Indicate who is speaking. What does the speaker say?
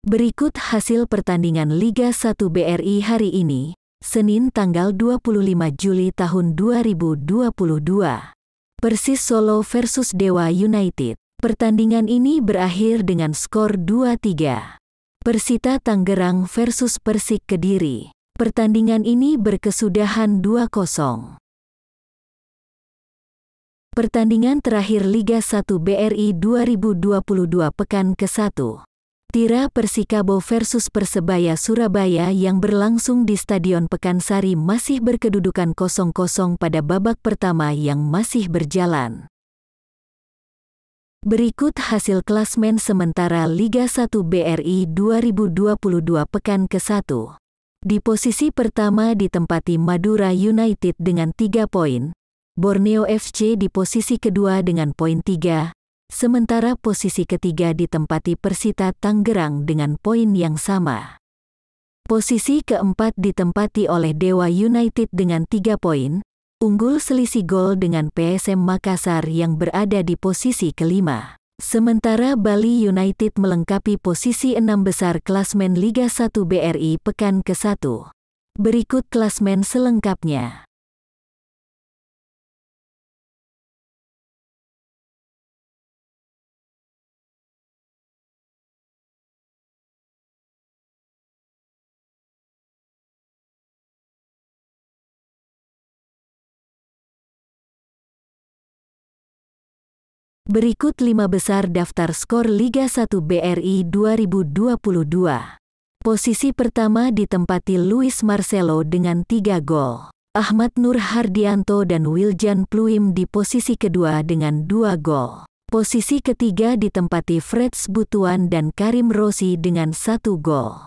Speaker 1: Berikut hasil pertandingan Liga 1 BRI hari ini, Senin tanggal 25 Juli tahun 2022. Persis Solo versus Dewa United. Pertandingan ini berakhir dengan skor 2-3. Persita Tangerang versus Persik Kediri. Pertandingan ini berkesudahan 2-0. Pertandingan terakhir Liga 1 BRI 2022 pekan ke-1. Tira Persikabo versus Persebaya Surabaya yang berlangsung di Stadion Pekansari masih berkedudukan 0-0 pada babak pertama yang masih berjalan. Berikut hasil klasmen sementara Liga 1 BRI 2022 pekan ke-1. Di posisi pertama ditempati Madura United dengan 3 poin, Borneo FC di posisi kedua dengan poin 3, sementara posisi ketiga ditempati Persita Tangerang dengan poin yang sama. Posisi keempat ditempati oleh Dewa United dengan 3 poin, unggul selisih gol dengan PSM Makassar yang berada di posisi kelima. Sementara Bali United melengkapi posisi 6 besar klasmen Liga 1 BRI pekan ke-1. Berikut klasmen selengkapnya. Berikut 5 besar daftar skor Liga 1 BRI 2022. Posisi pertama ditempati Luis Marcelo dengan 3 gol. Ahmad Nur Hardianto dan Wiljan Pluim di posisi kedua dengan 2 gol. Posisi ketiga ditempati Freds Butuan dan Karim Rossi dengan 1 gol.